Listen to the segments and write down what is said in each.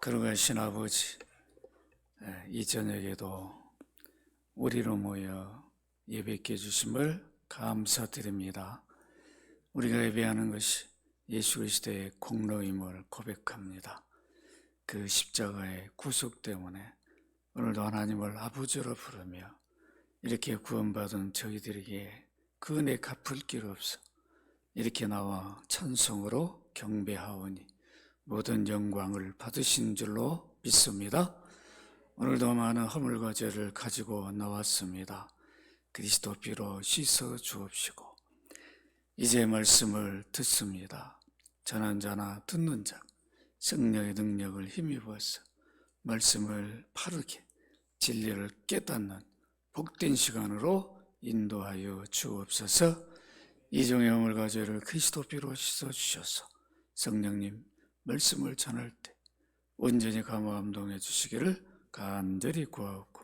거룩하신 아버지, 이 저녁에도 우리로 모여 예배께 주심을 감사드립니다. 우리가 예배하는 것이 예수 그리스도의 공로임을 고백합니다. 그 십자가의 구속 때문에 오늘도 하나님을 아버지로 부르며 이렇게 구원받은 저희들에게 그 은혜 갚을 길 없어 이렇게 나와 찬송으로 경배하오니 모든 영광을 받으신 줄로 믿습니다. 오늘도 많은 허물과 죄를 가지고 나왔습니다. 그리스도 피로 씻어 주옵시고 이제 말씀을 듣습니다. 전한 자나 듣는 자 성령의 능력을 힘입어서 말씀을 바르게 진리를 깨닫는 복된 시간으로 인도하여 주옵소서. 이종의 허물과 죄를 그리스도 피로 씻어 주셔서 성령님 말씀을 전할 때 온전히 감화감동해 주시기를 간절히 구하옵고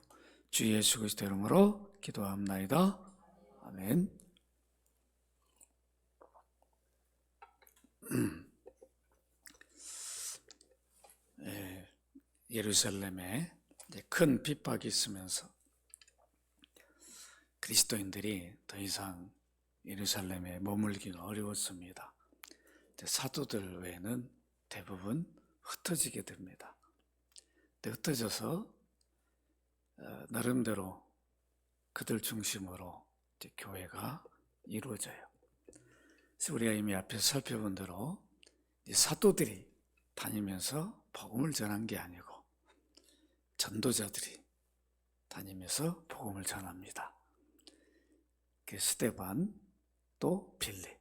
주 예수 그리스도 이름으로 기도합나이다. 아멘. 예루살렘에 큰 핍박이 있으면서 그리스도인들이 더 이상 예루살렘에 머물기가 어려웠습니다. 사도들 외에는 대부분 흩어지게 됩니다. 흩어져서 나름대로 그들 중심으로 교회가 이루어져요. 그래서 우리가 이미 앞에서 살펴본 대로 사도들이 다니면서 복음을 전한 게 아니고 전도자들이 다니면서 복음을 전합니다. 스데반 또 빌립.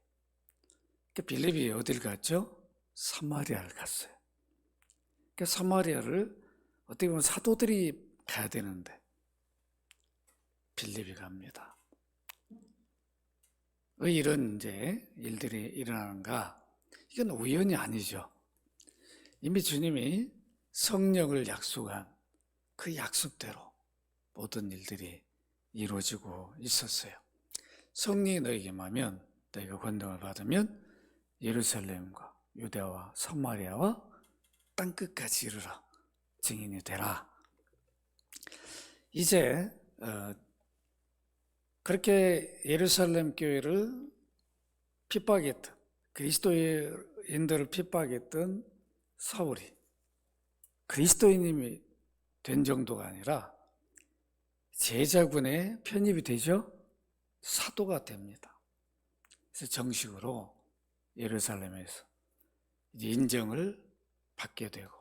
빌립이 어딜 갔죠? 사마리아를 갔어요. 사마리아를 어떻게 보면 사도들이 가야 되는데 빌립이 갑니다. 왜 이런 일들이 일어나는가? 이건 우연이 아니죠. 이미 주님이 성령을 약속한 그 약속대로 모든 일들이 이루어지고 있었어요. 성령이 너에게 임하면 너희가 권능을 받으면 예루살렘과 유대와 사마리아와 땅끝까지 이르러 증인이 되라. 이제 그렇게 예루살렘 교회를 핍박했던 그리스도인들을 핍박했던 사울이 그리스도인이 된 정도가 아니라 제자군에 편입이 되죠. 사도가 됩니다. 그래서 정식으로 예루살렘에서 인정을 받게 되고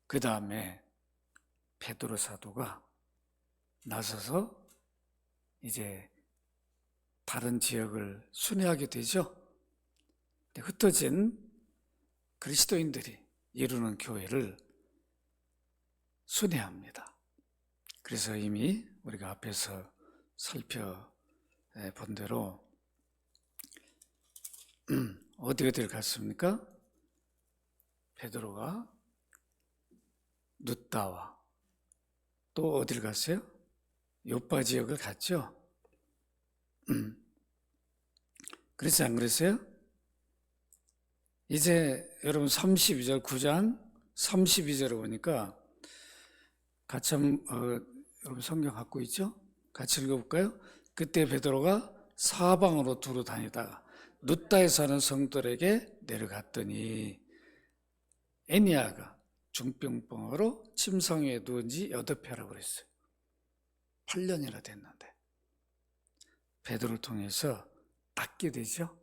그 다음에 베드로 사도가 나서서 이제 다른 지역을 순회하게 되죠. 흩어진 그리스도인들이 이루는 교회를 순회합니다. 그래서 이미 우리가 앞에서 살펴본 대로 어디를 갔습니까? 베드로가 룻다와 또 어디를 갔어요? 요파 지역을 갔죠. 그렇지 안 그랬어요? 이제 여러분 32절 9장 32절을 보니까 같이 여러분 성경 갖고 있죠? 같이 읽어볼까요? 그때 베드로가 사방으로 두루 다니다가 룻다에 사는 성도들에게 내려갔더니 애니아가 중병병으로 침상에 누운 지 8회라고 그랬어요. 8년이나 됐는데 베드로를 통해서 낫게 되죠.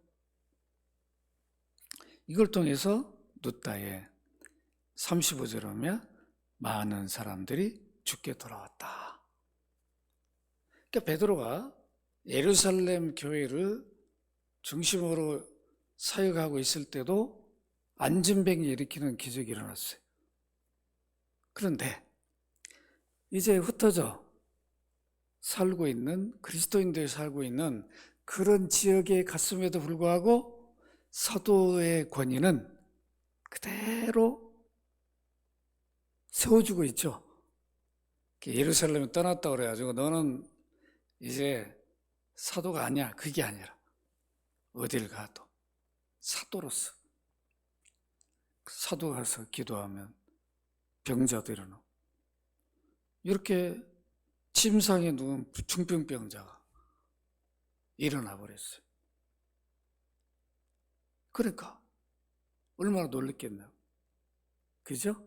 이걸 통해서 룻다에 35절 오면 많은 사람들이 죽게 돌아왔다. 그러니까 베드로가 예루살렘 교회를 중심으로 사역하고 있을 때도 안진병이 일으키는 기적이 일어났어요. 그런데 이제 흩어져 살고 있는 그리스도인들이 살고 있는 그런 지역에 갔음에도 불구하고 사도의 권위는 그대로 세워주고 있죠. 예루살렘에 떠났다 그래가지고 너는 이제 사도가 아니야. 그게 아니라 어딜 가도 사도로서 사도 가서 기도하면 병자도 일어나고, 이렇게 침상에 누운 중풍병자가 일어나 버렸어요. 그러니까 얼마나 놀랐겠나요? 그죠?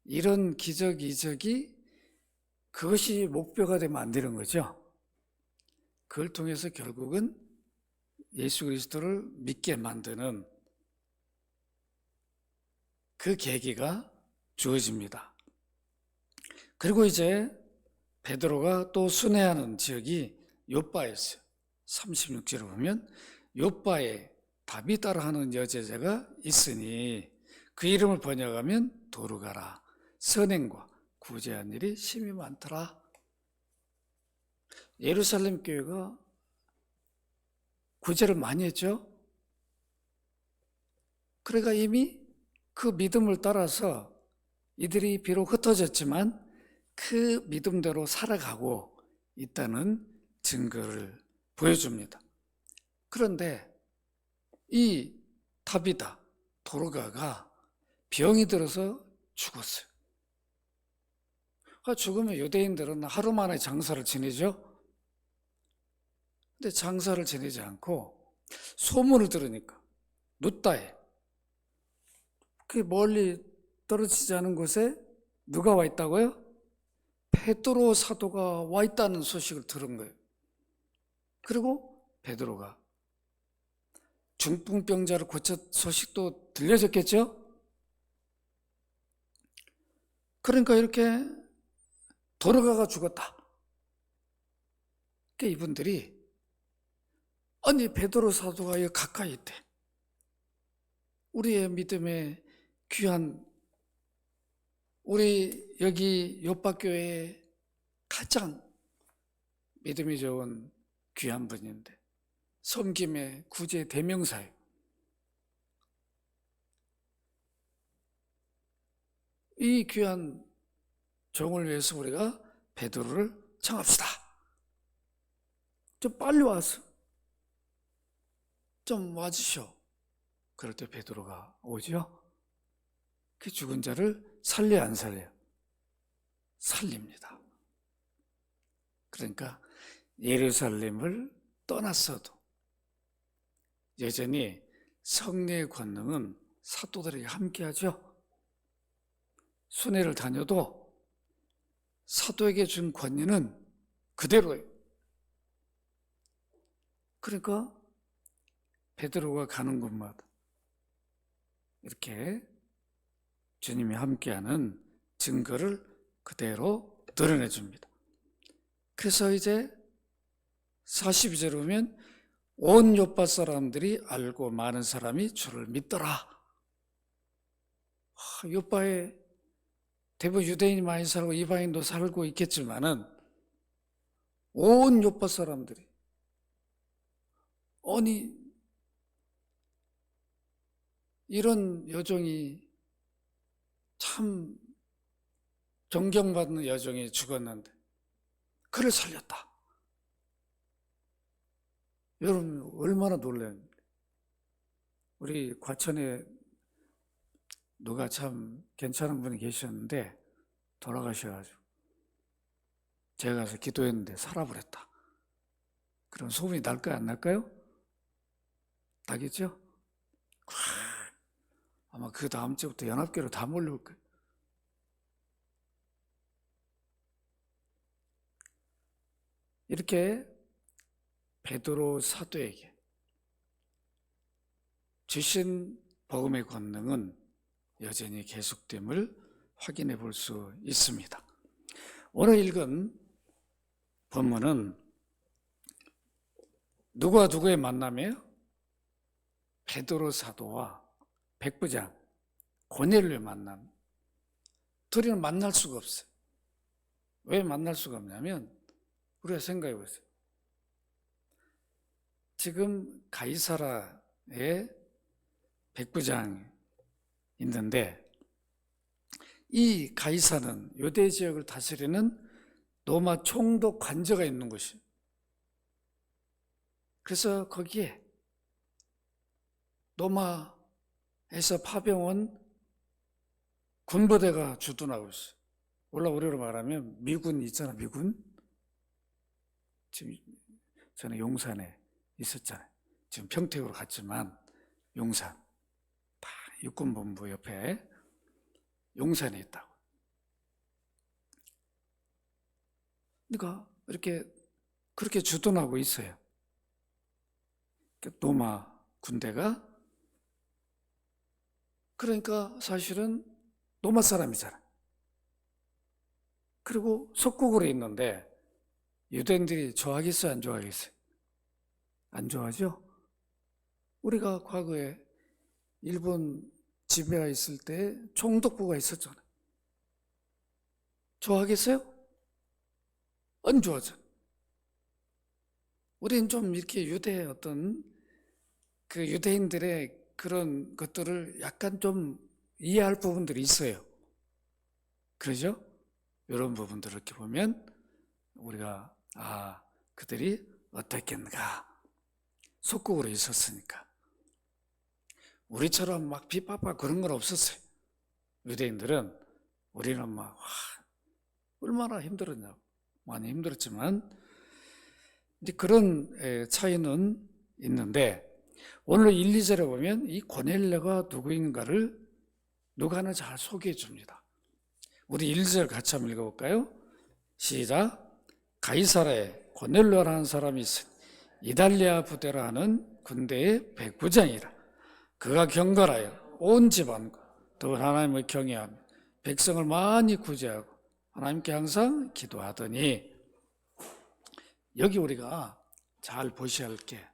이런 기적, 이적이 그것이 목표가 되면 안 되는 거죠. 그걸 통해서 결국은 예수 그리스도를 믿게 만드는 그 계기가 주어집니다. 그리고 이제 베드로가 또 순회하는 지역이 욥바였어요. 36절을 보면 욥바에 다비다라 하는 여제자가 있으니 그 이름을 번역하면 도르가라, 선행과 구제한 일이 심히 많더라. 예루살렘 교회가 구제를 많이 했죠. 그러니까 이미 그 믿음을 따라서 이들이 비록 흩어졌지만 그 믿음대로 살아가고 있다는 증거를 보여줍니다. 그런데 이 다비다, 도르가가 병이 들어서 죽었어요. 죽으면 유대인들은 하루 만에 장사를 지내죠. 근데 장사를 지내지 않고 소문을 들으니까 룻다에, 그 멀리 떨어지지 않은 곳에 누가 와 있다고요? 베드로 사도가 와 있다는 소식을 들은 거예요. 그리고 베드로가 중풍병자를 고쳐 소식도 들려졌겠죠? 그러니까 이렇게 도르가가 죽었다. 그러니까 이분들이, 아니 베드로 사도가 여기 가까이 있대, 우리의 믿음의 귀한, 우리 여기 욥바교회의 가장 믿음이 좋은 귀한 분인데 섬김의 구제 대명사예요. 이 귀한 종을 위해서 우리가 베드로를 청합시다. 좀 빨리 와서 좀 와주시오. 그럴 때 베드로가 오죠. 그 죽은 자를 살려 안 살려요? 살립니다. 그러니까 예루살렘을 떠났어도 여전히 성령의 권능은 사도들에게 함께하죠. 순회를 다녀도 사도에게 준 권위는 그대로예요. 그러니까 베드로가 가는 곳마다 이렇게 주님이 함께하는 증거를 그대로 드러내 줍니다. 그래서 이제 42절에 보면 온 욥바 사람들이 알고 많은 사람이 주를 믿더라. 욥바에 대부분 유대인이 많이 살고 이방인도 살고 있겠지만은 온 욥바 사람들이, 아니 이런 여종이, 참 존경받는 여종이 죽었는데 그를 살렸다. 여러분 얼마나 놀라요. 우리 과천에 누가 참 괜찮은 분이 계셨는데 돌아가셔가지고 제가 가서 기도했는데 살아버렸다. 그럼 소문이 날까요, 안 날까요? 나겠죠? 아마 그 다음 주부터 연합교로 다 몰려올 거예요. 이렇게 베드로 사도에게 주신 복음의 권능은 여전히 계속됨을 확인해 볼 수 있습니다. 오늘 읽은 본문은 누구와 누구의 만남이에요? 베드로 사도와 백부장 고넬료의 만남. 둘이는 만날 수가 없어요. 왜 만날 수가 없냐면 우리가 생각해 보세요. 지금 가이사라에 백부장이 있는데 이 가이사는 유대 지역을 다스리는 로마 총독 관저가 있는 곳이에요. 그래서 거기에 로마에서 파병 온 군부대가 주둔하고 있어요. 물론 우리로 말하면 미군 있잖아, 미군. 지금 저는 용산에 있었잖아요. 지금 평택으로 갔지만 용산, 다 육군본부 옆에 용산에 있다고. 그러니까 그렇게 주둔하고 있어요. 로마 군대가. 그러니까 사실은 로마 사람이잖아. 그리고 속국으로 있는데 유대인들이 좋아하겠어요, 안 좋아하겠어요? 안 좋아하죠? 우리가 과거에 일본 지배가 있을 때 총독부가 있었잖아요. 좋아하겠어요? 안 좋아하죠. 우리는 좀 이렇게 그 유대인들의 그런 것들을 약간 좀 이해할 부분들이 있어요. 그러죠? 이런 부분들을 이렇게 보면 우리가 그들이 어땠겠는가. 속국으로 있었으니까. 우리처럼 막 핍박하고 그런 건 없었어요. 유대인들은. 우리는 막 얼마나 힘들었냐고. 많이 힘들었지만 이제 그런 차이는 있는데, 오늘 1, 2절에 보면 이 고넬료가 누구인가를 누가 하나 잘 소개해 줍니다. 우리 1, 2절 같이 한번 읽어볼까요? 시작. 가이사라에 고넬료라는 사람이 있으니 이달리아 부대라 하는 군대의 백부장이라. 그가 경건하여 온 집안과 또 하나님을 경외하며 백성을 많이 구제하고 하나님께 항상 기도하더니, 여기 우리가 잘 보셔야 할 게,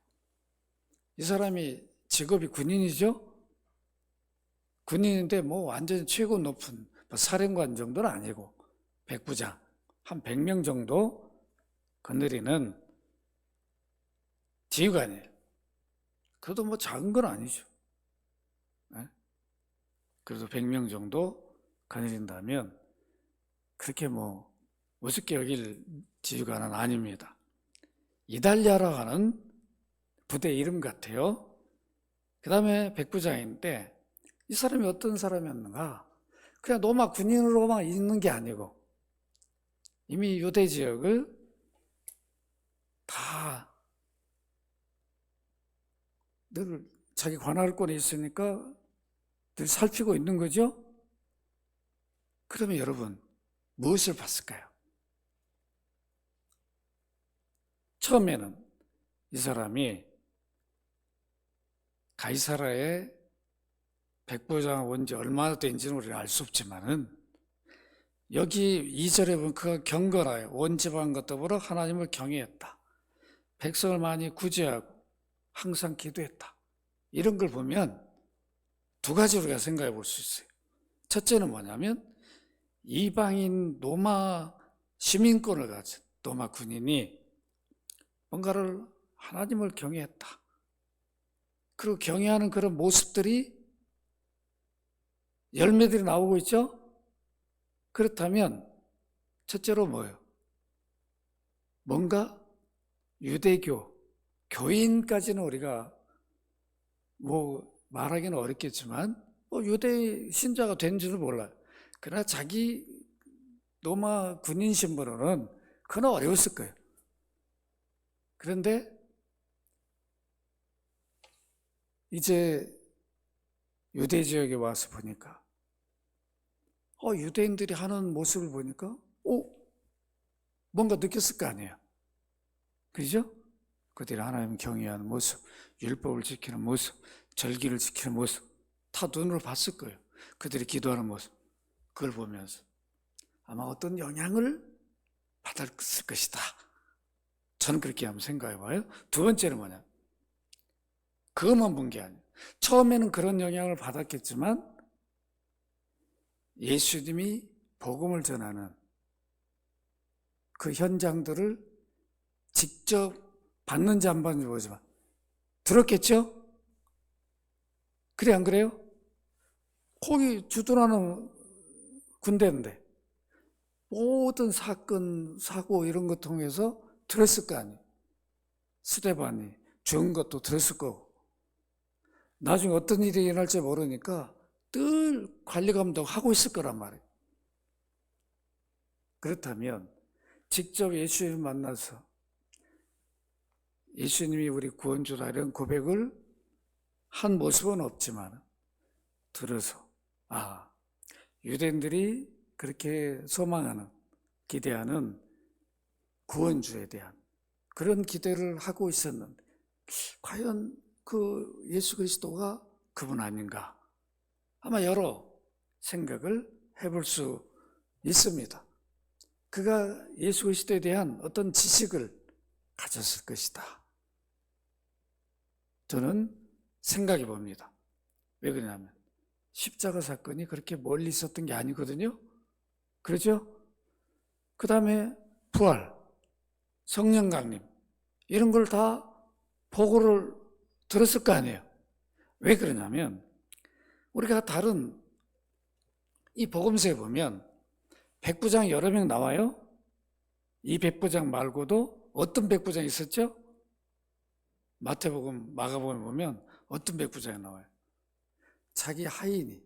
이 사람이 직업이 군인이죠? 군인인데 완전히 최고 높은 사령관 정도는 아니고 백부장, 한 100명 정도 거느리는 지휘관이에요. 그래도 작은 건 아니죠. 네? 그래도 100명 정도 거느린다면 그렇게 우습게 여길 지휘관은 아닙니다. 이달리아라고 하는 부대 이름 같아요. 그 다음에 백부장인데, 이 사람이 어떤 사람이었는가? 그냥 로마 군인으로만 있는 게 아니고 이미 유대 지역을 다 늘 자기 관할권에 있으니까 늘 살피고 있는 거죠. 그러면 여러분 무엇을 봤을까요? 처음에는 이 사람이 가이사라의 백부장 온 지 얼마나 된지는 우리는 알 수 없지만은, 여기 2절에 보면 그가 경건하여 온 집안과 더불어 하나님을 경외했다. 백성을 많이 구제하고 항상 기도했다. 이런 걸 보면 두 가지로 우리가 생각해 볼 수 있어요. 첫째는 뭐냐면, 이방인 로마 시민권을 가진 로마 군인이 뭔가를 하나님을 경외했다. 그리고 경외하는 그런 모습들이, 열매들이 나오고 있죠? 그렇다면 첫째로 뭐예요? 뭔가 유대교, 교인까지는 우리가 말하기는 어렵겠지만 유대 신자가 된지는 몰라요. 그러나 자기 로마 군인 신분으로는 그건 어려웠을 거예요. 그런데 이제 유대 지역에 와서 보니까 유대인들이 하는 모습을 보니까 뭔가 느꼈을 거 아니에요. 그죠? 그들이 하나님 경외하는 모습, 율법을 지키는 모습, 절기를 지키는 모습 다 눈으로 봤을 거예요. 그들이 기도하는 모습, 그걸 보면서 아마 어떤 영향을 받았을 것이다. 저는 그렇게 한번 생각해 봐요. 두 번째는 뭐냐? 그것만 본 게 아니에요. 처음에는 그런 영향을 받았겠지만 예수님이 복음을 전하는 그 현장들을 직접 봤는지 안 봤는지 모르지만 들었겠죠? 그래 안 그래요? 거기 주둔하는 군대인데 모든 사건, 사고 이런 것 통해서 들었을 거 아니에요. 스데반이 죽은 것도 들었을 거고, 나중에 어떤 일이 일어날지 모르니까 늘 관리 감독하고 있을 거란 말이에요. 그렇다면 직접 예수님을 만나서 예수님이 우리 구원주다 이런 고백을 한 모습은 없지만 들어서 유대인들이 그렇게 소망하는, 기대하는 구원주에 대한 그런 기대를 하고 있었는데 과연 그 예수 그리스도가 그분 아닌가? 아마 여러 생각을 해볼 수 있습니다. 그가 예수 그리스도에 대한 어떤 지식을 가졌을 것이다. 저는 생각해 봅니다. 왜 그러냐면 십자가 사건이 그렇게 멀리 있었던 게 아니거든요. 그렇죠? 그 다음에 부활, 성령 강림 이런 걸 다 보고를 들었을 거 아니에요. 왜 그러냐면 우리가 다른 이 복음서에 보면 백부장 여러 명 나와요. 이 백부장 말고도 어떤 백부장이 있었죠? 마태복음, 마가복음에 보면 어떤 백부장이 나와요. 자기 하인이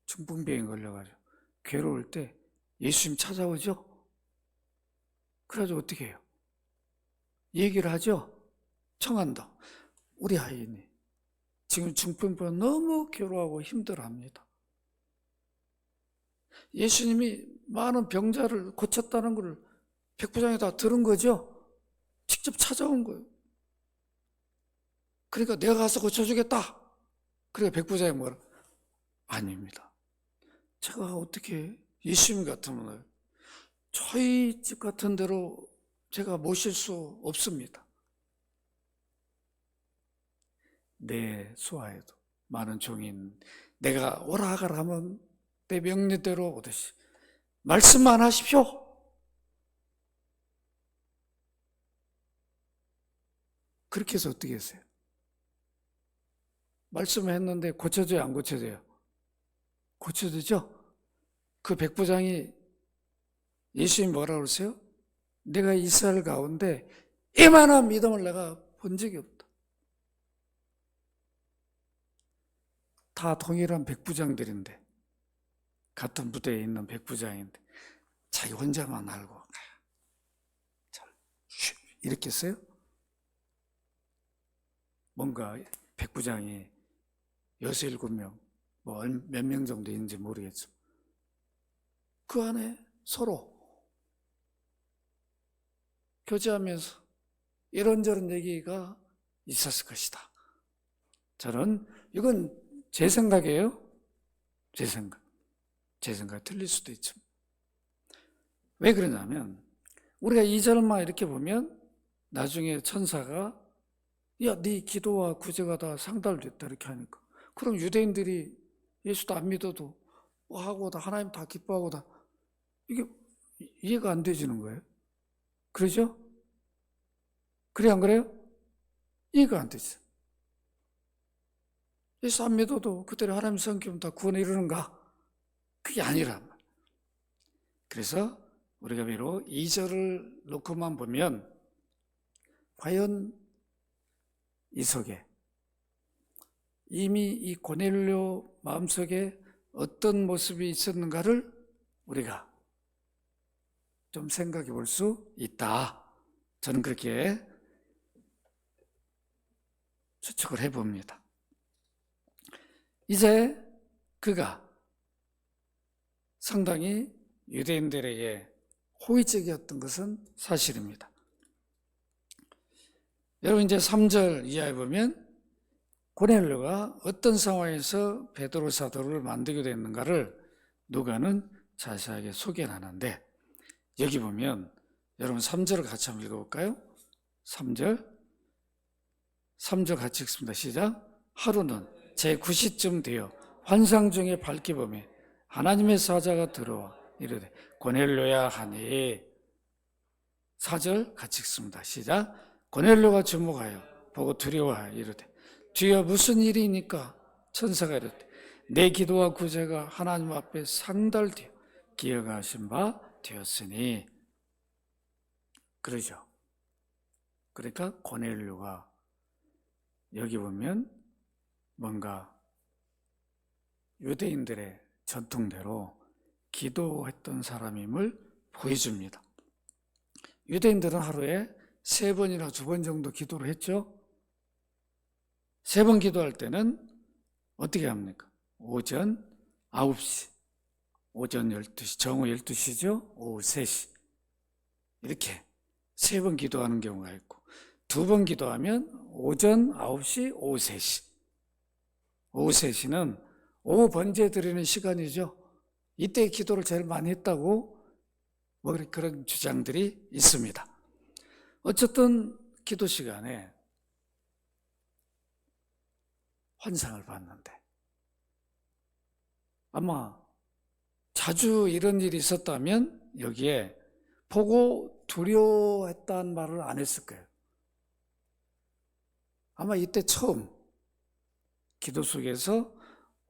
중풍병에 걸려가지고 괴로울 때 예수님 찾아오죠? 그래가지고 어떻게 해요? 얘기를 하죠? 청한다. 우리 하인이 지금 중풍병 너무 괴로워하고 힘들어합니다. 예수님이 많은 병자를 고쳤다는 걸 백부장이 다 들은 거죠? 직접 찾아온 거예요. 그러니까 내가 가서 고쳐주겠다. 그러니까 백부장이 뭐라? 아닙니다. 제가 어떻게 예수님 같으면 저희 집 같은 데로 제가 모실 수 없습니다. 내 수하에도 많은 종인 내가 오라 가라 하면 내 명령대로 오듯이 말씀만 하십시오. 그렇게 해서 어떻게 했어요? 말씀했는데 고쳐져요, 안 고쳐져요? 고쳐지죠? 그 백부장이 예수님 뭐라고 그러세요? 내가 이스라엘 가운데 이만한 믿음을 내가 본 적이 없다. 다 동일한 백부장들인데 같은 부대에 있는 백부장인데 자기 혼자만 알고 이렇게 했어요? 뭔가 백부장이 6, 7명 뭐 몇 명 정도 있는지 모르겠죠. 그 안에 서로 교제하면서 이런저런 얘기가 있었을 것이다. 저는 이건 제 생각이에요. 제 생각 틀릴 수도 있죠. 왜 그러냐면 우리가 2절만 이렇게 보면 나중에 천사가 야, 네 기도와 구제가 다 상달됐다 이렇게 하니까 그럼 유대인들이 예수도 안 믿어도 뭐 하고 다 하나님 다 기뻐하고 다 이게 이해가 안 되지는 거예요. 그러죠? 그래 안 그래요? 이해가 안 되죠. 예수 안 믿어도 그들이 하나님 성기면 다 구원에 이르는가? 그게 아니란 말이에요. 그래서 우리가 비록 2절을 놓고만 보면 과연 이 속에 이미 이 고넬료 마음속에 어떤 모습이 있었는가를 우리가 좀 생각해 볼 수 있다. 저는 그렇게 추측을 해봅니다. 이제 그가 상당히 유대인들에게 호의적이었던 것은 사실입니다. 여러분 이제 3절 이하에 보면 고넬료가 어떤 상황에서 베드로 사도를 만들게 됐는가를 누가는 자세하게 소개를 하는데 여기 보면 여러분 3절을 같이 한번 읽어볼까요? 3절 같이 읽습니다. 시작. 하루는 제9시쯤 되어 환상 중에 밝게 보매 하나님의 사자가 들어와 이르되 고넬료야 하니 4절 같이 읽습니다. 시작. 고넬료가 주목하여 보고 두려워하여 이르되 주여 무슨 일이니까? 천사가 이르되 내 기도와 구제가 하나님 앞에 상달되어 기억하신 바 되었으니. 그러죠. 그러니까 고넬료가 여기 보면 뭔가 유대인들의 전통대로 기도했던 사람임을 보여줍니다. 유대인들은 하루에 3번이나 2번 정도 기도를 했죠. 3번 기도할 때는 어떻게 합니까? 오전 9시, 오전 12시, 정오 12시죠. 오후 3시. 이렇게 3번 기도하는 경우가 있고, 2번 기도하면 오전 9시, 오후 3시. 오후 3시는 오후 번제 드리는 시간이죠. 이때 기도를 제일 많이 했다고 그런 주장들이 있습니다. 어쨌든 기도 시간에 환상을 봤는데, 아마 자주 이런 일이 있었다면 여기에 보고 두려워했다는 말을 안 했을 거예요. 아마 이때 처음 기도 속에서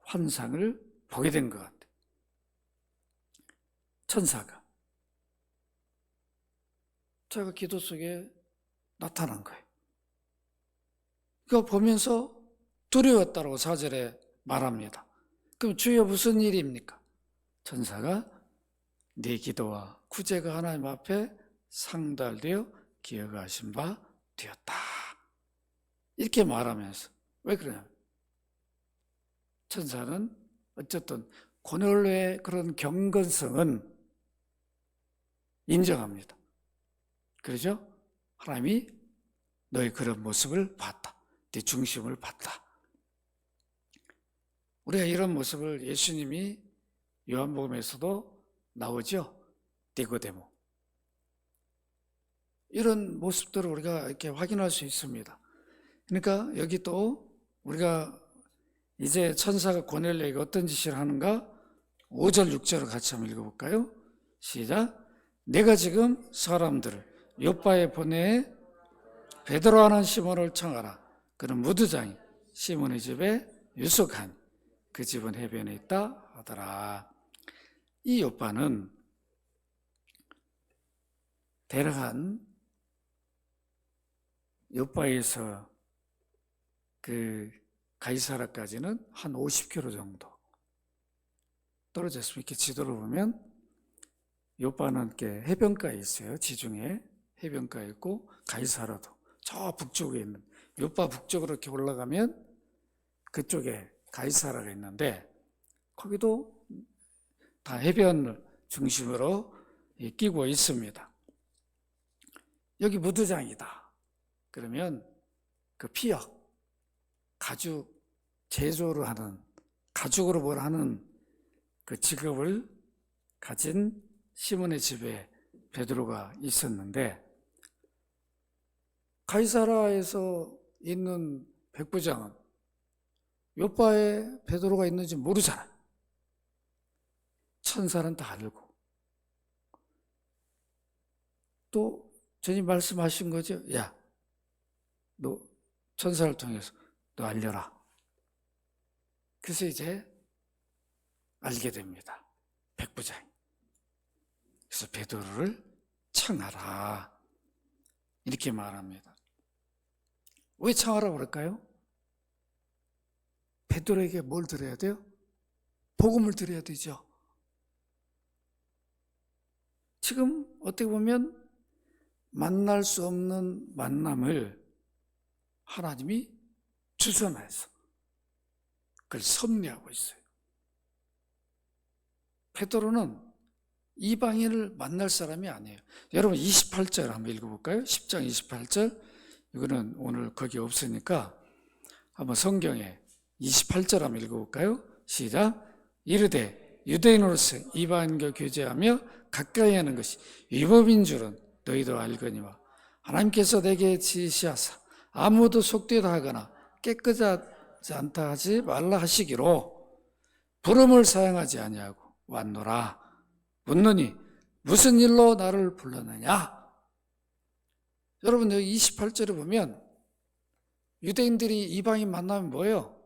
환상을 보게 된 것 같아요. 천사가 제가 기도 속에 나타난 거예요. 그거 보면서 두려웠다고 4절에 말합니다. 그럼 주여 무슨 일입니까? 천사가 네 기도와 구제가 하나님 앞에 상달되어 기억하신 바 되었다. 이렇게 말하면서, 왜 그러냐? 천사는 어쨌든 고넬료의 그런 경건성은 인정합니다. 그러죠? 하나님이 너의 그런 모습을 봤다. 네 중심을 봤다. 우리가 이런 모습을 예수님이 요한복음에서도 나오죠. 니고데모. 이런 모습들을 우리가 이렇게 확인할 수 있습니다. 그러니까 여기 또 우리가 이제 천사가 고넬료에게 어떤 지시를 하는가? 5절, 6절을 같이 한번 읽어볼까요? 시작. 내가 지금 사람들을 요빠에 보내 베드로 하는 시몬을 청하라. 그는 무두장이 시몬의 집에 유숙하니 그 집은 해변에 있다 하더라. 이 요빠는 대략 요빠에서 그 가이사라까지는 한 50km 정도 떨어졌습니다. 이렇게 지도를 보면 요빠는 이렇게 해변가에 있어요. 지중해 해변가에 있고, 가이사라도 저 북쪽에 있는 요빠 북쪽으로 이렇게 올라가면 그쪽에 가이사라가 있는데, 거기도 다 해변을 중심으로 끼고 있습니다. 여기 무두장이다. 그러면 그 피역, 가죽 제조를 하는, 가죽으로 뭘 하는 그 직업을 가진 시몬의 집에 베드로가 있었는데, 가이사라에서 있는 백부장은 요빠에 베드로가 있는지 모르잖아요. 천사는 다 알고. 또 전이 말씀하신 거죠. 야, 너 천사를 통해서 너 알려라. 그래서 이제 알게 됩니다. 백부장이. 그래서 베드로를 청하라. 이렇게 말합니다. 왜 청하라고 그럴까요? 베드로에게 뭘 드려야 돼요? 복음을 드려야 되죠. 지금 어떻게 보면 만날 수 없는 만남을 하나님이 주선해서 그걸 섭리하고 있어요. 베드로는 이방인을 만날 사람이 아니에요. 여러분 28절 한번 읽어볼까요? 10장 28절. 이거는 오늘 거기 없으니까 한번 성경에 28절 한번 읽어볼까요? 시작. 이르되 유대인으로서 이방인과 교제하며 가까이 하는 것이 위법인 줄은 너희도 알거니와 하나님께서 내게 지시하사 아무도 속되다 하거나 깨끗하지 않다 하지 말라 하시기로 부름을 사용하지 아니하고 왔노라. 묻노니 무슨 일로 나를 불렀느냐? 여러분 여기 28절에 보면 유대인들이 이방인 만나면 뭐예요?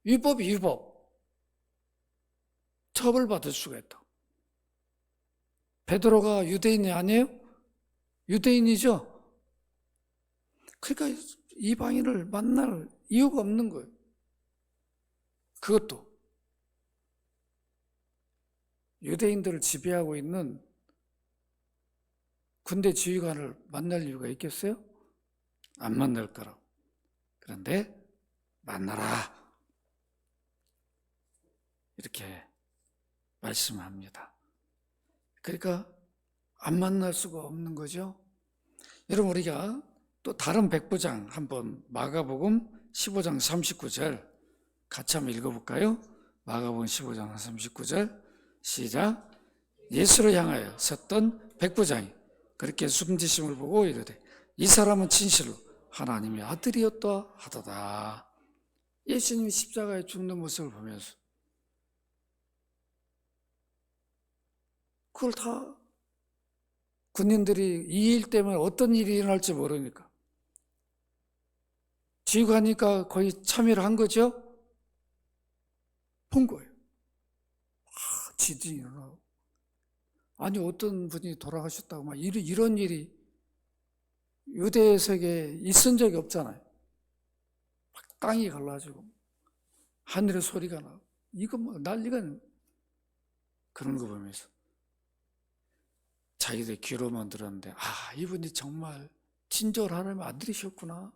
위법이 위법. 처벌받을 수가 있다. 베드로가 유대인이 아니에요? 유대인이죠? 그러니까 이방인을 만날 이유가 없는 거예요. 그것도 유대인들을 지배하고 있는 군대 지휘관을 만날 이유가 있겠어요? 안 만날 거라고. 그런데 만나라, 이렇게 말씀합니다. 그러니까 안 만날 수가 없는 거죠. 여러분, 우리가 또 다른 백부장 한번 마가복음 15장 39절 같이 한번 읽어볼까요? 마가복음 15장 39절 시작. 예수를 향하여 섰던 백부장이 그렇게 숨지심을 보고 이르되 이 사람은 진실로 하나님의 아들이었다 하더라. 예수님이 십자가에 죽는 모습을 보면서 그걸 다 군인들이 이 일 때문에 어떤 일이 일어날지 모르니까 지휘관이니까 거의 참여를 한 거죠. 본 거예요. 지진이 일어나고, 아니 어떤 분이 돌아가셨다고 막 이런 일이 유대 세계에 있은 적이 없잖아요. 막 땅이 갈라지고 하늘에 소리가 나고 이거 뭐 난리가 그런 거 보면서 자기들 귀로만 들었는데 이분이 정말 진정으로 하나님의 아들이셨구나,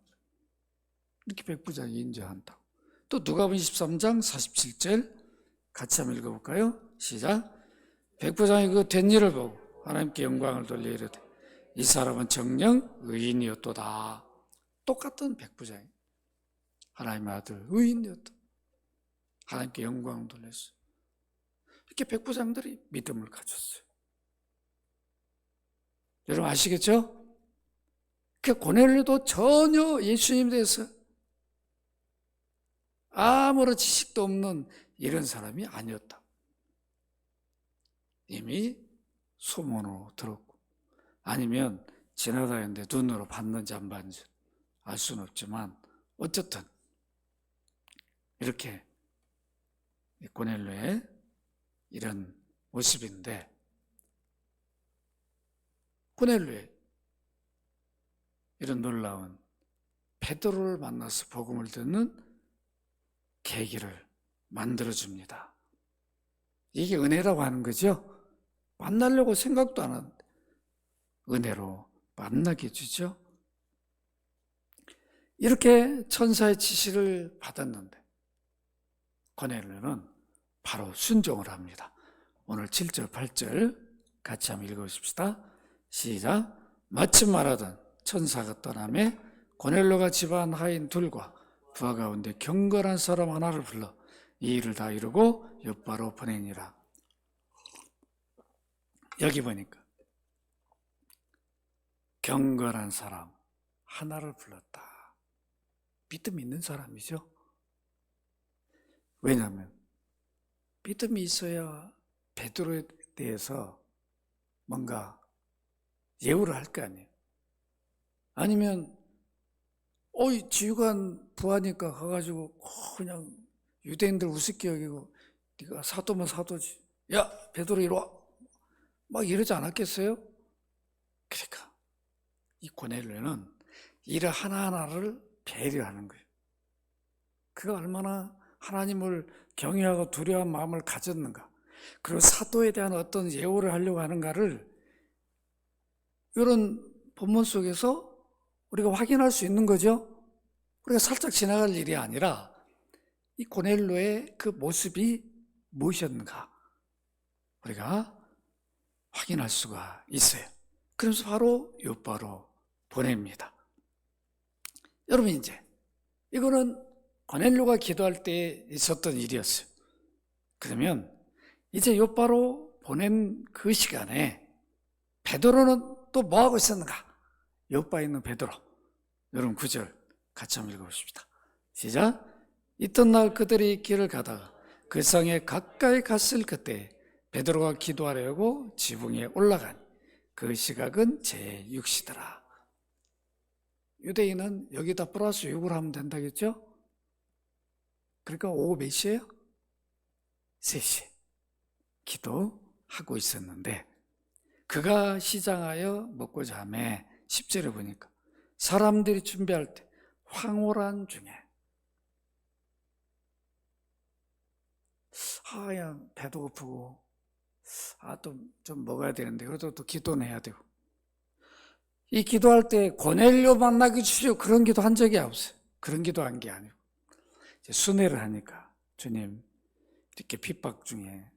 이렇게 백부장이 인정한다. 또 누가복음 23장 47절 같이 한번 읽어볼까요? 시작. 백부장이 그 된 일을 보고 하나님께 영광을 돌려 이르되 이 사람은 정녕 의인이었도다. 똑같은 백부장이 하나님의 아들 의인이었다. 하나님께 영광을 돌렸어요. 이렇게 백부장들이 믿음을 가졌어요. 여러분 아시겠죠? 그 고넬료도 전혀 예수님에 대해서 아무런 지식도 없는 이런 사람이 아니었다. 이미 소문으로 들었고, 아니면 지나다니는데 눈으로 봤는지 안 봤는지 알 수는 없지만 어쨌든 이렇게 고넬료의 이런 모습인데, 고넬료의 이런 놀라운 베드로를 만나서 복음을 듣는 계기를 만들어줍니다. 이게 은혜라고 하는 거죠. 만나려고 생각도 안 하는데 은혜로 만나게 해주죠. 이렇게 천사의 지시를 받았는데 고넬료는 바로 순종을 합니다. 오늘 7절 8절 같이 한번 읽어보십시다. 시작. 마침 말하던 천사가 떠나매 고넬료가 집안 하인 둘과 부하 가운데 경건한 사람 하나를 불러 이 일을 다 이루고 욥바로 보내니라. 여기 보니까 경건한 사람 하나를 불렀다. 믿음 있는 사람이죠. 왜냐하면 믿음이 있어야 베드로에 대해서 뭔가 예우를 할 거 아니에요. 아니면 지휘관 부하니까 가가지고 그냥 유대인들 우습게 여기고 네가 사도면 사도지, 야 베드로 이리 와, 막 이러지 않았겠어요? 그러니까 이 고넬료는 일 하나하나를 배려하는 거예요. 그가 얼마나 하나님을 경외하고 두려워한 마음을 가졌는가, 그리고 사도에 대한 어떤 예우를 하려고 하는가를 이런 본문 속에서 우리가 확인할 수 있는 거죠. 우리가 살짝 지나갈 일이 아니라 이 고넬료의 그 모습이 무엇이었는가 우리가 확인할 수가 있어요. 그래서 바로 욥바로 보냅니다. 여러분, 이제 이거는 고넬료가 기도할 때 있었던 일이었어요. 그러면 이제 욥바로 보낸 그 시간에 베드로는 또 뭐하고 있었는가? 욥바에 있는 베드로, 여러분 9절 같이 한번 읽어보십시다. 시작. 이튿날 그들이 길을 가다가 그 성에 가까이 갔을 그때 베드로가 기도하려고 지붕에 올라간 그 시각은 제6시더라. 유대인은 여기다 플러스 6을 하면 된다겠죠? 그러니까 오후 몇 시예요? 3시 기도하고 있었는데 그가 시장하여 먹고자 하며 10절에 보니까 사람들이 준비할 때 황홀한 중에 그냥 배도 고프고 또 좀 먹어야 되는데 그래도 또 기도는 해야 되고, 이 기도할 때 고넬료 만나게 주시오 그런 기도 한 적이 없어요. 그런 기도 한 게 아니고 이제 순회를 하니까 주님 이렇게 핍박 중에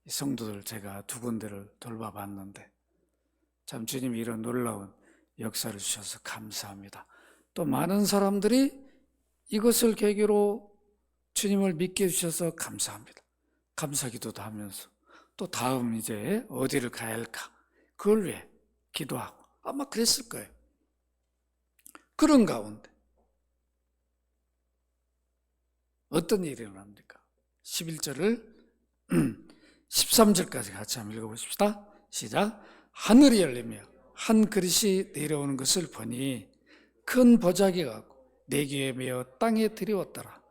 성도들 제가 두 군데를 돌봐봤는데 참 주님이 이런 놀라운 역사를 주셔서 감사합니다. 또 많은 사람들이 이것을 계기로 주님을 믿게 해주셔서 감사합니다. 감사기도도 하면서 또 다음 이제 어디를 가야 할까 그걸 위해 기도하고 아마 그랬을 거예요. 그런 가운데 어떤 일이 일어납니까? 11절을 13절까지 같이 한번 읽어보십시다. 시작. 하늘이 열리며 한 그릇이 내려오는 것을 보니 큰 보자기가 내 귀에 메어 땅에 들이웠더라.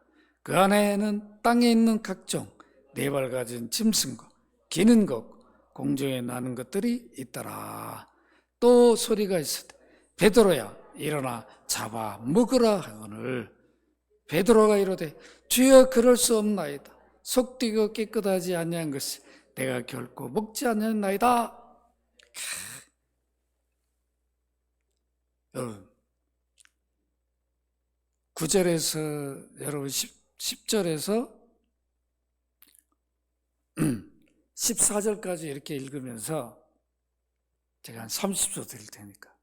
그 안에는 땅에 있는 각종 네 발 가진 짐승과 기는 것 공중에 나는 것들이 있더라. 또 소리가 있었다. 베드로야 일어나 잡아 먹으라 하거늘 베드로가 이르되 주여 그럴 수 없나이다. 속되고 깨끗하지 아니한 것을 내가 결코 먹지 않았나이다. 여러분 9절에서 여러분 10절에서 14절까지 이렇게 읽으면서 제가 한 30초 드릴 테니까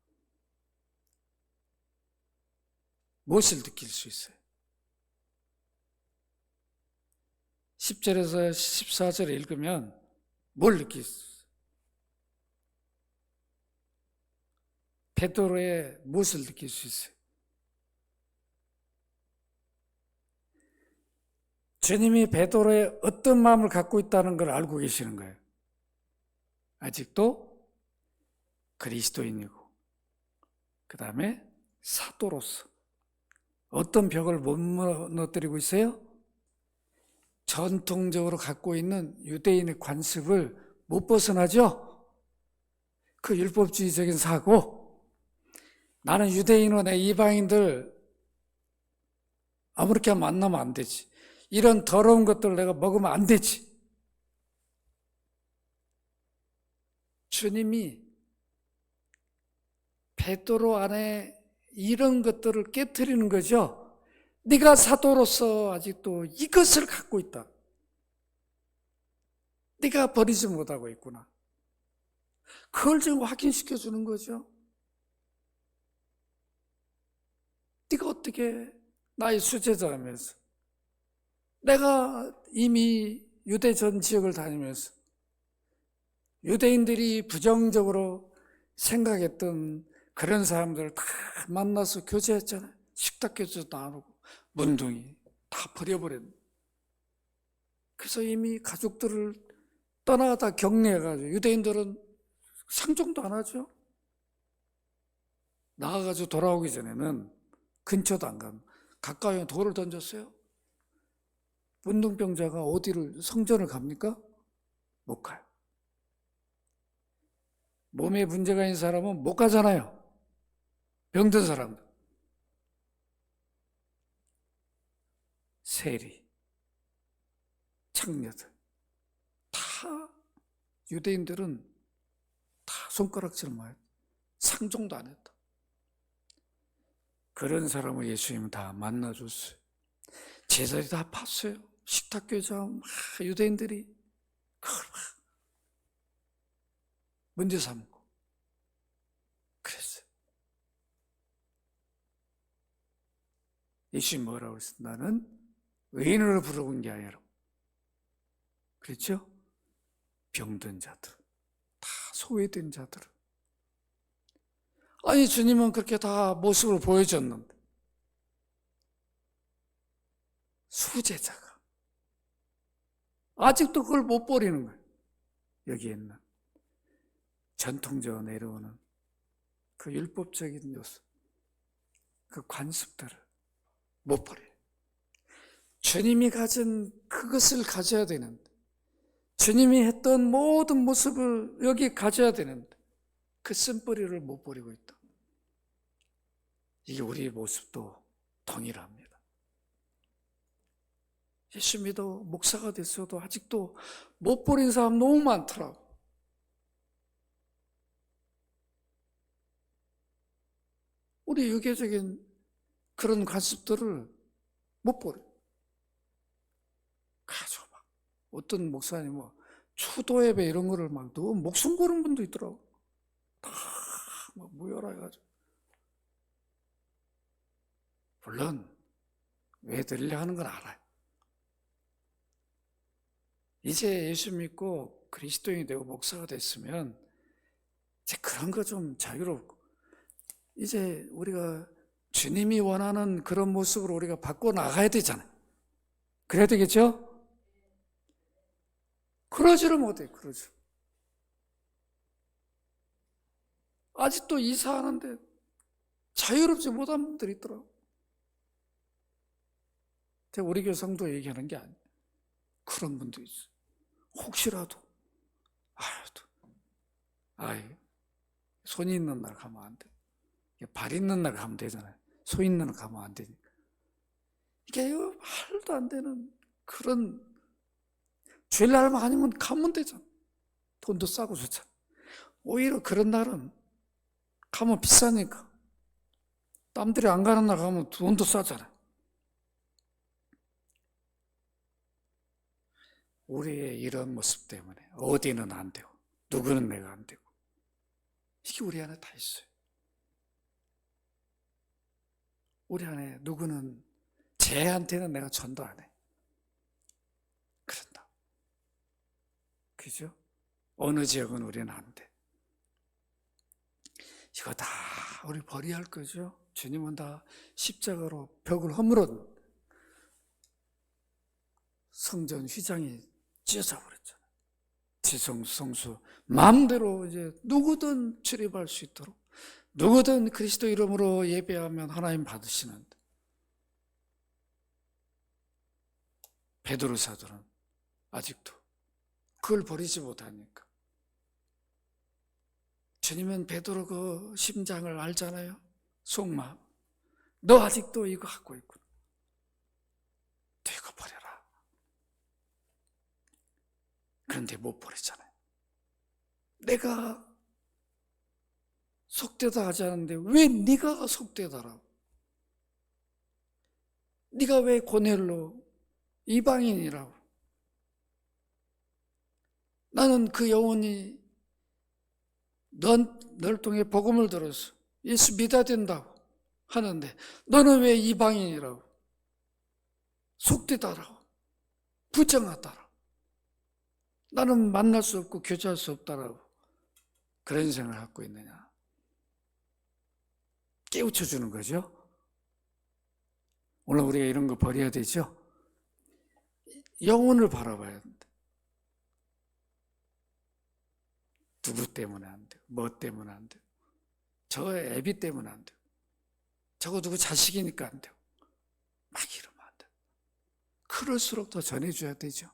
무엇을 느낄 수 있어요? 10절에서 14절을 읽으면 뭘 느낄 수 있어요? 베드로의 무엇을 느낄 수 있어요? 주님이 베드로의 어떤 마음을 갖고 있다는 걸 알고 계시는 거예요. 아직도 그리스도인이고 그 다음에 사도로서 어떤 벽을 못 무너뜨리고 있어요? 전통적으로 갖고 있는 유대인의 관습을 못 벗어나죠? 그 율법주의적인 사고, 나는 유대인은 내 이방인들 아무렇게 만나면 안 되지, 이런 더러운 것들을 내가 먹으면 안 되지. 주님이 베드로 안에 이런 것들을 깨트리는 거죠. 네가 사도로서 아직도 이것을 갖고 있다. 네가 버리지 못하고 있구나. 그걸 지금 확인시켜 주는 거죠. 네가 어떻게 나의 수제자라면서, 내가 이미 유대 전 지역을 다니면서 유대인들이 부정적으로 생각했던 그런 사람들을 다 만나서 교제했잖아요. 식탁 교제도 안 하고 문둥이 다 버려버렸네. 그래서 이미 가족들을 떠나다 격리해가지고 유대인들은 상종도 안 하죠. 나가가지고 돌아오기 전에는 근처도 안 가고 가까이 돌을 던졌어요. 문둥병자가 어디를 성전을 갑니까? 못 가요. 몸에 문제가 있는 사람은 못 가잖아요. 병든 사람들. 세리, 창녀들 다 유대인들은 다 손가락질만 했다. 상종도 안 했다. 그런 사람을 예수님은 다 만나줬어요. 제자들이 다 봤어요. 식탁교회장 유대인들이 그걸 막 문제 삼고 그랬어요. 예수님이 뭐라고 했어요? 나는 의인으로 부르는 게 아니라, 그렇죠? 병든 자들, 다 소외된 자들. 아니 주님은 그렇게 다 모습을 보여줬는데 수제자가 아직도 그걸 못 버리는 거예요. 여기에 있는 전통적으로 내려오는 그 율법적인 요소, 그 관습들을 못 버려요. 주님이 가진 그것을 가져야 되는데, 주님이 했던 모든 모습을 여기 가져야 되는데 그 쓴뿌리를 못 버리고 있다. 이게 우리의 모습도 동일합니다. 예수 믿어 목사가 됐어도 아직도 못 버린 사람 너무 많더라고. 우리 유교적인 그런 관습들을 못 버려. 가지고 막 어떤 목사님 뭐 추도 예배 이런 거를 막 너무 목숨 거는 분도 있더라고. 다 막 모여라 해가지고. 물론 왜 드리려 하는 건 알아요. 이제 예수 믿고 그리스도인이 되고 목사가 됐으면 이제 그런 거 좀 자유롭고 이제 우리가 주님이 원하는 그런 모습으로 우리가 바꿔 나가야 되잖아요. 그래야 되겠죠? 그러지를 못해. 그러지. 아직도 이사하는데 자유롭지 못한 분들이 있더라고. 제가 우리 교회 성도 얘기하는 게 아니에요. 그런 분도 있어요. 혹시라도 손이 있는 날 가면 안 돼. 발 있는 날 가면 되잖아요. 손 있는 날 가면 안 되니까. 이게 말도 안 되는 그런 주일날만 아니면 가면 되잖아. 돈도 싸고 좋잖아. 오히려 그런 날은 가면 비싸니까. 남들이 안 가는 날 가면 돈도 싸잖아. 우리의 이런 모습 때문에 어디는 안 되고 누구는 내가 안 되고 이게 우리 안에 다 있어요. 우리 안에 누구는 쟤한테는 내가 전도 안 해. 그런다. 그죠? 어느 지역은 우리는 안 돼. 이거 다 우리 버려야 할 거죠. 주님은 다 십자가로 벽을 허물었는데 성전 휘장이 찢어져 버렸잖아요. 지성수, 성수 마음대로 이제 누구든 출입할 수 있도록 누구든 그리스도 이름으로 예배하면 하나님 받으시는데 베드로 사도는 아직도 그걸 버리지 못하니까 주님은 베드로 그 심장을 알잖아요. 속마음. 너 아직도 이거 갖고 있구나. 너 이거 버려라. 그런데 못 버리잖아요. 내가 속되다 하지 않는데 왜 네가 속되다라고? 네가 왜 고넬로 이방인이라고? 나는 그 영혼이 널 통해 복음을 들어서 예수 믿어야 된다고 하는데 너는 왜 이방인이라고? 속되다라고? 부정하다라고? 나는 만날 수 없고 교제할 수 없다라고 그런 생각을 갖고 있느냐? 깨우쳐 주는 거죠. 오늘 우리가 이런 거 버려야 되죠. 영혼을 바라봐야 된다. 누구 때문에 안 돼요? 뭐 때문에 안 돼요? 저 애비 때문에 안 돼요. 저거 누구 자식이니까 안 돼요. 막 이러면 안 돼요. 그럴수록 더 전해줘야 되죠.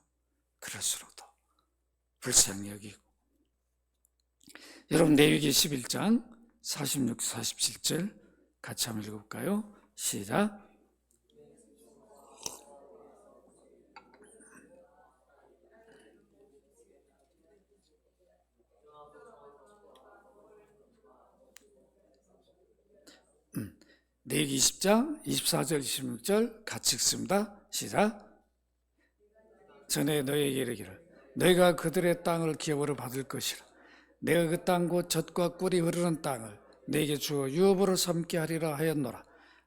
그럴수록 더 불쌍히 여기고. 여러분 레위기 11장 46, 47절 같이 한번 읽어볼까요? 시작. 레위기 20장 24절 26절 같이 읽습니다. 시작. 전에 너희에게 이르기를 너희가 그들의 땅을 기업으로 받을 것이라. 내가 그 땅 곧 젖과 꿀이 흐르는 땅을 너희에게 주어 유업으로 삼게 하리라 하였노라.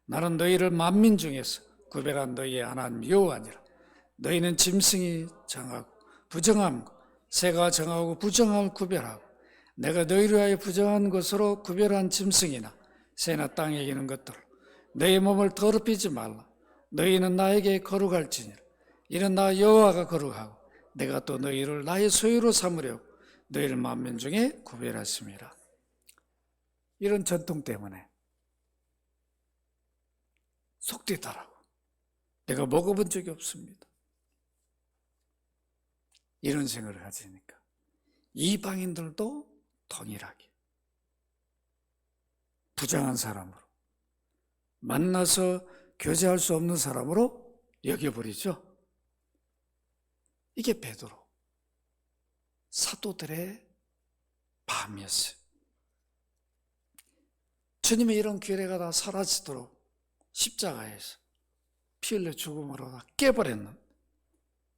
나는 너희를 만민 중에서 구별한 너희의 하나님 여호와니라. 너희는 짐승이 정하고 부정함과 새가 정하고 부정함을 구별하고 내가 너희를 위하여 부정한 것으로 구별한 짐승이나 새나 땅에 기는 것들을 너희 몸을 더럽히지 말라. 너희는 나에게 거룩할지니라. 이는 나 여호와가 거룩하고 내가 또 너희를 나의 소유로 삼으려고 너희를 만민 중에 구별했습니다. 이런 전통 때문에 속되다라고 내가 먹어본 적이 없습니다. 이런 생각을 가지니까 이방인들도 동일하게 부정한 사람으로 만나서 교제할 수 없는 사람으로 여겨버리죠. 이게 베드로 사도들의 마음이었어요. 주님의 이런 기회가 다 사라지도록 십자가에서 피 흘려 죽음으로 다 깨버렸는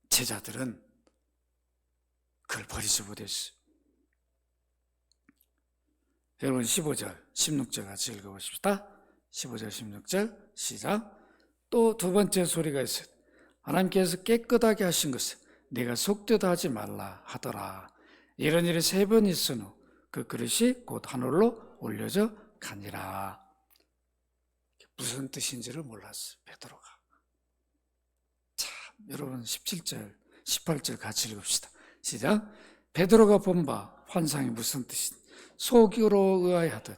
제자들은 그걸 버리지 못했어요. 여러분 15절, 16절 같이 읽어보십시다. 15절, 16절 시작. 또 두 번째 소리가 있어요. 하나님께서 깨끗하게 하신 것을 네가 속되도 하지 말라 하더라. 이런 일이 3번 있은 후 그 그릇이 곧 하늘로 올려져 가니라. 무슨 뜻인지를 몰랐어요, 베드로가. 참, 여러분 17절, 18절 같이 읽읍시다. 시작. 베드로가 본 바 환상이 무슨 뜻인지 속으로 의아해하더니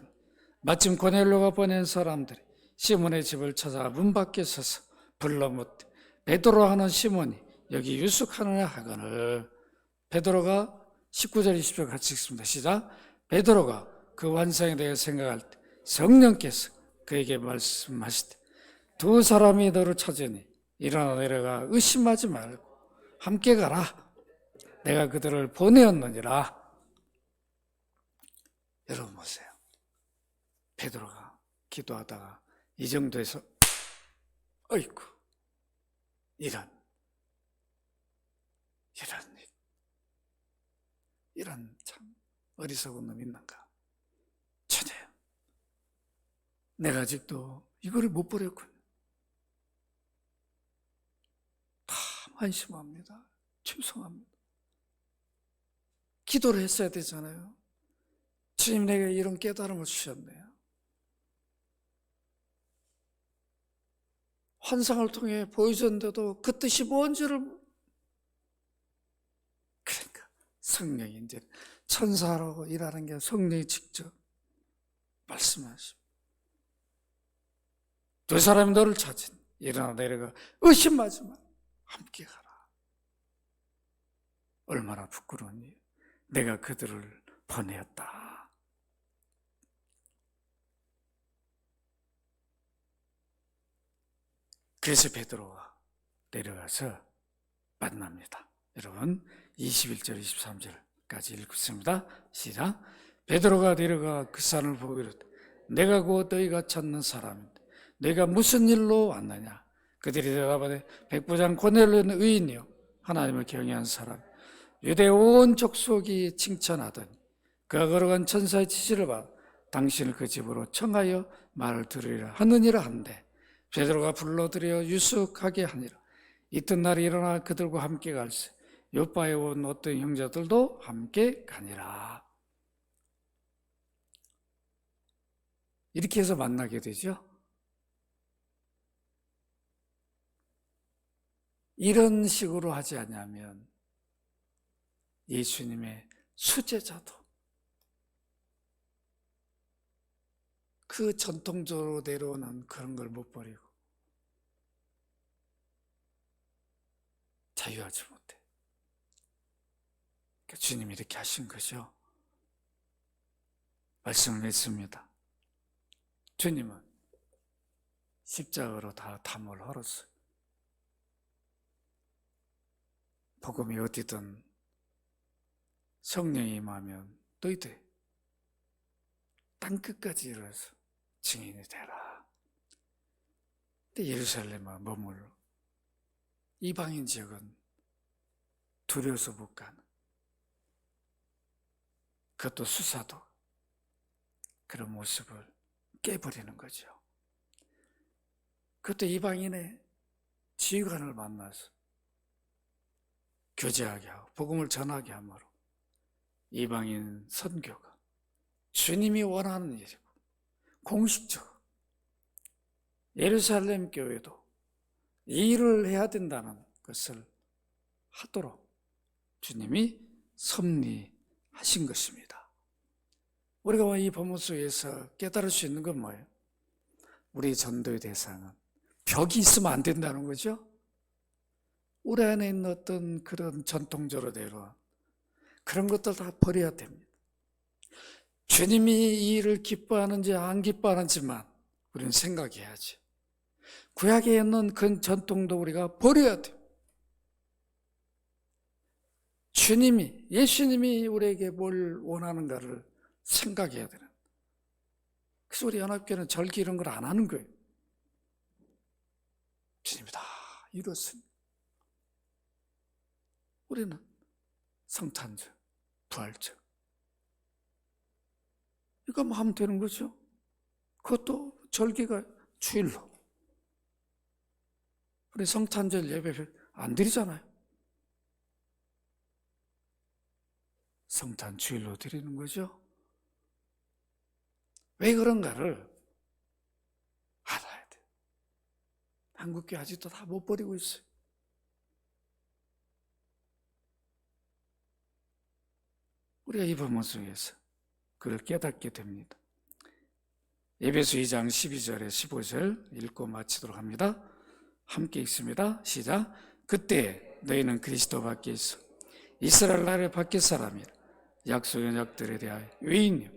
마침 고넬료가 보낸 사람들이 시몬의 집을 찾아 문 밖에 서서 불러 묻되 베드로 하는 시몬이 여기 유숙하느냐 하거늘. 베드로가 19절 20절 같이 읽습니다. 시작. 베드로가 그 환상에 대해 생각할 때 성령께서 그에게 말씀하시되 두 사람이 너를 찾으니 일어나 내려가 의심하지 말고 함께 가라. 내가 그들을 보내었느니라. 여러분 보세요. 베드로가 기도하다가 이 정도에서 어이구 이런 참 어리석은 놈 있는가. 주님, 내가 아직도 이거를 못 버렸군. 다 안심합니다. 죄송합니다. 기도를 했어야 되잖아요. 주님, 내게 이런 깨달음을 주셨네요. 환상을 통해 보여줬는데도 그 뜻이 뭔지를. 그러니까 성령이 이제 천사라고 일하는 게 성령이 직접 말씀하십니다. 두 사람이 너를 찾은 일어나 내려가 의심하지 마. 함께 가라. 얼마나 부끄러운 일. 내가 그들을 보내었다. 그래서 베드로가 내려가서 만납니다. 여러분 21절 23절까지 읽습니다. 시작. 베드로가 내려가 그 산을 보고 이르되 내가 곧 너희가 찾는 사람인데 너희가 무슨 일로 왔느냐. 그들이 대답하되 백부장 고넬료는 의인이요 하나님을 경외한 사람 유대 온 족속이 칭찬하더니 그가 걸어간 천사의 지시를 받아 당신을 그 집으로 청하여 말을 들으리라 하느니라 한데 베드로가 불러들여 유숙하게 하니라. 이튿날에 일어나 그들과 함께 갈새 요바에 온 어떤 형제들도 함께 가니라. 이렇게 해서 만나게 되죠. 이런 식으로 하지 않으면 예수님의 수제자도 그 전통적으로 내려오는 그런 걸 못 버리고 자유하지 못해. 그러니까 주님이 이렇게 하신 거죠. 말씀을 했습니다. 주님은 십자가로 다 담을 헐었어요. 복음이 어디든 성령이 임하면 너희들 땅끝까지 이르러서 증인이 되라. 근데 예루살렘에 머물러 이방인 지역은 두려워서 못 가는, 그것도 수사도 그런 모습을 깨버리는 거죠. 그것도 이방인의 지휘관을 만나서 교제하게 하고 복음을 전하게 함으로 이방인 선교가 주님이 원하는 일이고 공식적으로 예루살렘 교회도 이 일을 해야 된다는 것을 하도록 주님이 섭리하신 것입니다. 우리가 이 본문 속에서 깨달을 수 있는 건 뭐예요? 우리 전도의 대상은 벽이 있으면 안 된다는 거죠. 우리 안에 있는 어떤 그런 전통적으로 내려와 그런 것들 다 버려야 됩니다. 주님이 이 일을 기뻐하는지 안 기뻐하는지만 우리는 생각해야지. 구약에 있는 그 전통도 우리가 버려야 돼요. 예수님이 우리에게 뭘 원하는가를 생각해야 되는. 그래서 우리 연합교회는 절기 이런 걸 안 하는 거예요. 주님이 다 이뤘습니다. 우리는 성탄절, 부활절 이거만 하면 되는 거죠. 그것도 절기가 주일로. 우리 성탄절 예배 안 드리잖아요. 성탄 주일로 드리는 거죠. 왜 그런가를 알아야 돼요. 한국교회 아직도 다 못 버리고 있어요. 우리가 이 본문 속에서 그걸 깨닫게 됩니다. 에베소 2장 12절에 15절 읽고 마치도록 합니다. 함께 읽습니다. 시작. 그때 너희는 그리스도 밖에 있어 이스라엘 나라의 밖의 사람이라. 약속 언약들에 대하여 외인이요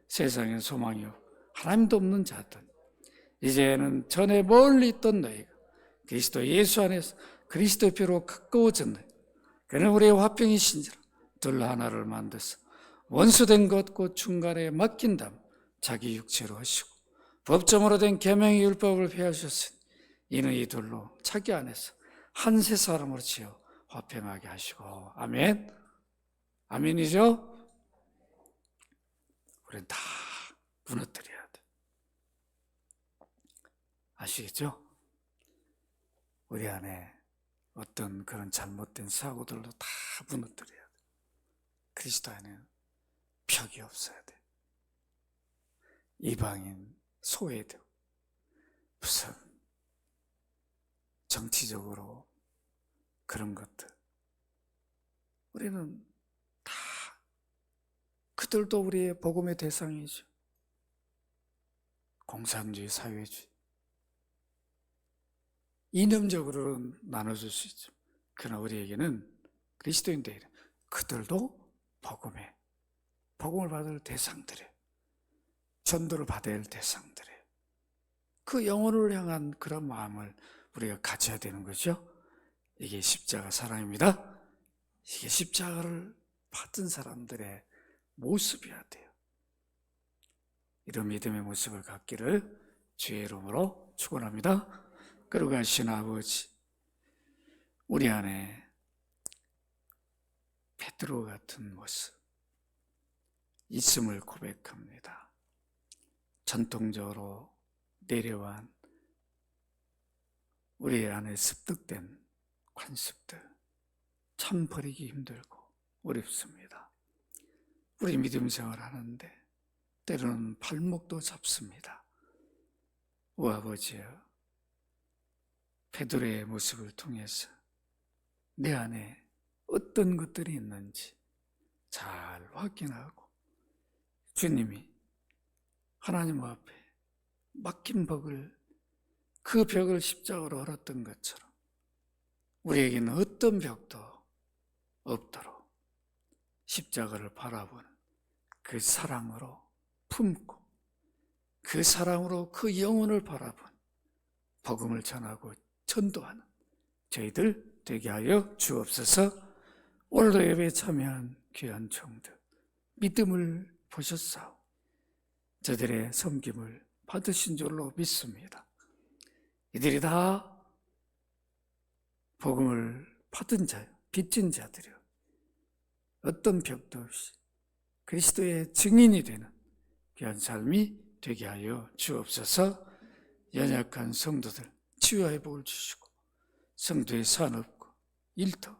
세상에 소망이요 하나님도 없는 자들. 이제는 전에 멀리 있던 너희가 그리스도 예수 안에서 그리스도의 피로 가까워졌네. 그는 우리의 화평이신지라. 둘 하나를 만드사 원수된 것 곧 중간에 맡긴 다음 자기 육체로 하시고 법정으로 된 계명의 율법을 폐하셨으니 이는 이 둘로 자기 안에서 한 세 사람으로 지어 화평하게 하시고. 아멘. 아멘이죠? 우리는 다 무너뜨려야 돼. 아시겠죠? 우리 안에 어떤 그런 잘못된 사고들도 다 무너뜨려야 돼. 그리스도 안에는 벽이 없어야 돼. 이방인, 소외되고 무슨 정치적으로 그런 것들 우리는 다 그들도 우리의 복음의 대상이죠. 공산주의, 사회주의 이념적으로는 나눠줄 수 있죠. 그러나 우리에게는 그리스도인들 그들도 복음을 받을 대상들이에요. 전도를 받아야 할 대상들이에요. 그 영혼을 향한 그런 마음을 우리가 가져야 되는 거죠. 이게 십자가 사랑입니다. 이게 십자가를 받은 사람들의 모습이어야 돼요. 이런 믿음의 모습을 갖기를 주의 이름으로 축원합니다. 거룩하신 아버지, 우리 안에 베드로 같은 모습 있음을 고백합니다. 전통적으로 내려온 우리 안에 습득된 관습들 참 버리기 힘들고 어렵습니다. 우리 믿음 생활하는데 때로는 발목도 잡습니다. 오 아버지여, 베드로의 모습을 통해서 내 안에 어떤 것들이 있는지 잘 확인하고 주님이 하나님 앞에 막힌 그 벽을 십자가로 걸었던 것처럼 우리에게는 어떤 벽도 없도록 십자가를 바라보는 그 사랑으로 품고 그 사랑으로 그 영혼을 바라본 복음을 전하고 전도하는 저희들 되게 하여 주옵소서. 오늘도 예배에 참여한 귀한 종들 믿음을 보셨사오. 저들의 섬김을 받으신 줄로 믿습니다. 이들이 다 복음을 받은 자요, 빚진 자들이요, 어떤 벽도 없이 그리스도의 증인이 되는 귀한 삶이 되게 하여 주옵소서. 연약한 성도들 치유와 회복을 주시고 성도의 산업과 일터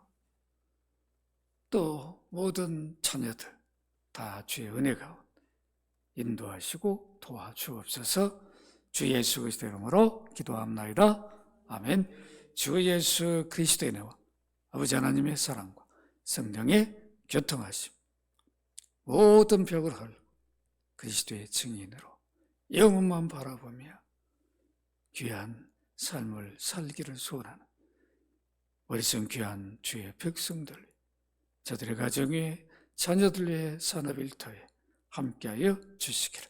또 모든 자녀들 다 주의 은혜 가운데 인도하시고 도와주옵소서. 주 예수 그리스도의 이름으로 기도합나이다. 아멘. 주 예수 그리스도의 은혜와 아버지 하나님의 사랑과 성령의 교통하심 모든 벽을 헐고 그리스도의 증인으로 영혼만 바라보며 귀한 삶을 살기를 소원하는 어리석은 귀한 주의 백성들, 저들의 가정에 자녀들의 산업 일터에 함께하여 주시기를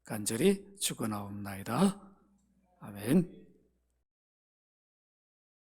간절히 축원하옵나이다. 아멘.